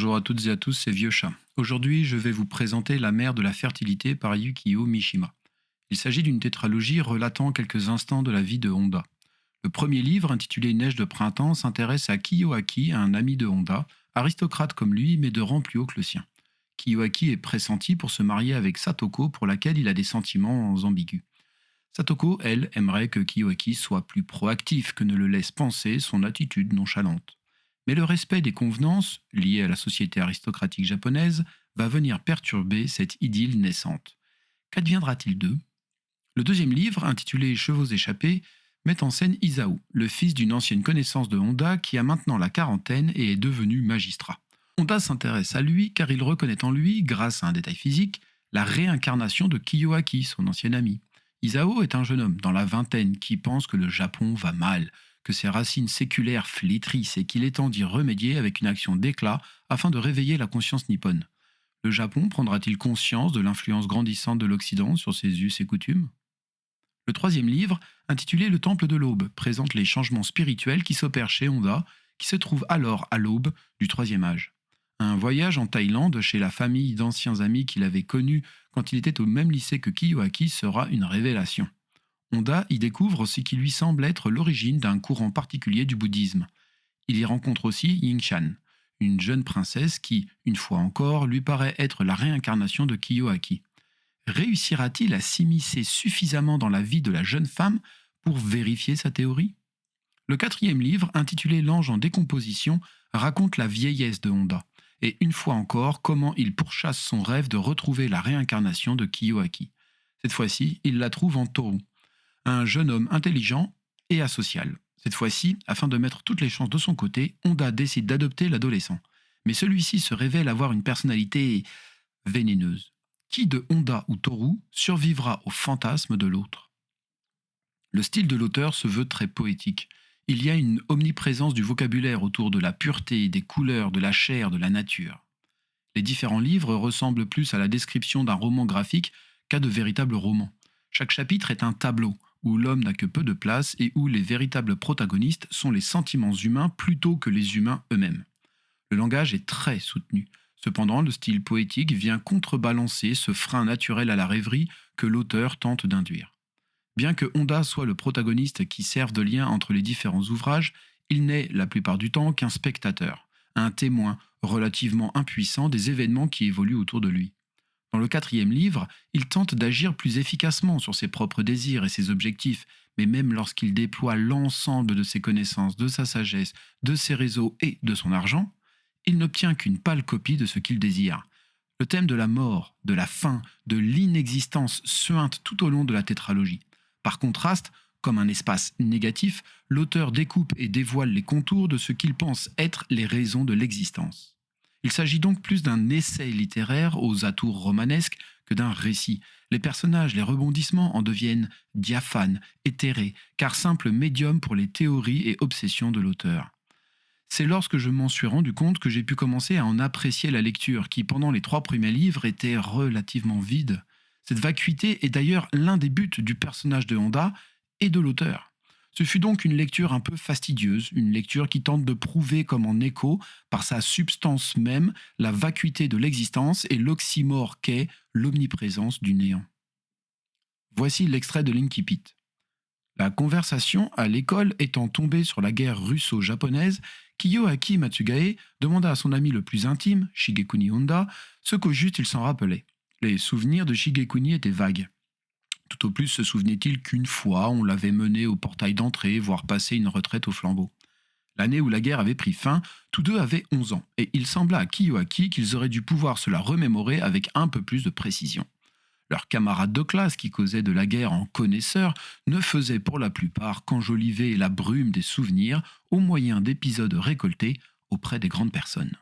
Bonjour à toutes et à tous, c'est Vieux Chat. Aujourd'hui, je vais vous présenter La mer de la fertilité par Yukio Mishima. Il s'agit d'une tétralogie relatant quelques instants de la vie de Honda. Le premier livre, intitulé Neige de printemps, s'intéresse à Kiyoaki, un ami de Honda, aristocrate comme lui, mais de rang plus haut que le sien. Kiyoaki est pressenti pour se marier avec Satoko, pour laquelle il a des sentiments ambigus. Satoko, elle, aimerait que Kiyoaki soit plus proactif que ne le laisse penser son attitude nonchalante. Mais le respect des convenances, liées à la société aristocratique japonaise, va venir perturber cette idylle naissante. Qu'adviendra-t-il d'eux? Le deuxième livre, intitulé Chevaux échappés, met en scène Isao, le fils d'une ancienne connaissance de Honda qui a maintenant la quarantaine et est devenu magistrat. Honda s'intéresse à lui car il reconnaît en lui, grâce à un détail physique, la réincarnation de Kiyoaki, son ancien ami. Isao est un jeune homme dans la vingtaine qui pense que le Japon va mal, que ses racines séculaires flétrissent et qu'il est temps d'y remédier avec une action d'éclat afin de réveiller la conscience nippone. Le Japon prendra-t-il conscience de l'influence grandissante de l'Occident sur ses us et coutumes? Le troisième livre, intitulé Le Temple de l'Aube, présente les changements spirituels qui s'opèrent chez Honda, qui se trouve alors à l'aube du troisième âge. Un voyage en Thaïlande chez la famille d'anciens amis qu'il avait connus quand il était au même lycée que Kiyoaki sera une révélation. Honda y découvre ce qui lui semble être l'origine d'un courant particulier du bouddhisme. Il y rencontre aussi Yingshan, une jeune princesse qui, une fois encore, lui paraît être la réincarnation de Kiyoaki. Réussira-t-il à s'immiscer suffisamment dans la vie de la jeune femme pour vérifier sa théorie? Le quatrième livre, intitulé L'ange en décomposition, raconte la vieillesse de Honda, et une fois encore comment il pourchasse son rêve de retrouver la réincarnation de Kiyoaki. Cette fois-ci, il la trouve en Toru, un jeune homme intelligent et asocial. Cette fois-ci, afin de mettre toutes les chances de son côté, Honda décide d'adopter l'adolescent. Mais celui-ci se révèle avoir une personnalité vénéneuse. Qui de Honda ou Toru survivra au fantasme de l'autre? Le style de l'auteur se veut très poétique. Il y a une omniprésence du vocabulaire autour de la pureté, des couleurs, de la chair, de la nature. Les différents livres ressemblent plus à la description d'un roman graphique qu'à de véritables romans. Chaque chapitre est un tableau, où l'homme n'a que peu de place et où les véritables protagonistes sont les sentiments humains plutôt que les humains eux-mêmes. Le langage est très soutenu. Cependant, le style poétique vient contrebalancer ce frein naturel à la rêverie que l'auteur tente d'induire. Bien que Honda soit le protagoniste qui serve de lien entre les différents ouvrages, il n'est, la plupart du temps, qu'un spectateur, un témoin relativement impuissant des événements qui évoluent autour de lui. Dans le quatrième livre, il tente d'agir plus efficacement sur ses propres désirs et ses objectifs, mais même lorsqu'il déploie l'ensemble de ses connaissances, de sa sagesse, de ses réseaux et de son argent, il n'obtient qu'une pâle copie de ce qu'il désire. Le thème de la mort, de la fin, de l'inexistence suinte tout au long de la tétralogie. Par contraste, comme un espace négatif, l'auteur découpe et dévoile les contours de ce qu'il pense être les raisons de l'existence. Il s'agit donc plus d'un essai littéraire aux atours romanesques que d'un récit. Les personnages, les rebondissements en deviennent diaphanes, éthérés, car simple médium pour les théories et obsessions de l'auteur. C'est lorsque je m'en suis rendu compte que j'ai pu commencer à en apprécier la lecture, qui pendant les 3 premiers livres était relativement vide. Cette vacuité est d'ailleurs l'un des buts du personnage de Honda et de l'auteur. Ce fut donc une lecture un peu fastidieuse, une lecture qui tente de prouver comme en écho, par sa substance même, la vacuité de l'existence et l'oxymore qu'est l'omniprésence du néant. Voici l'extrait de l'Incipit. La conversation à l'école étant tombée sur la guerre russo-japonaise, Kiyoaki Matsugae demanda à son ami le plus intime, Shigekuni Honda, ce qu'au juste il s'en rappelait. Les souvenirs de Shigekuni étaient vagues. Tout au plus se souvenait-il qu'une fois on l'avait mené au portail d'entrée, voire passé une retraite au flambeau. L'année où la guerre avait pris fin, tous deux avaient 11 ans, et il sembla à Kiyoaki qu'ils auraient dû pouvoir se la remémorer avec un peu plus de précision. Leurs camarades de classe qui causaient de la guerre en connaisseurs ne faisaient pour la plupart qu'enjoliver la brume des souvenirs au moyen d'épisodes récoltés auprès des grandes personnes.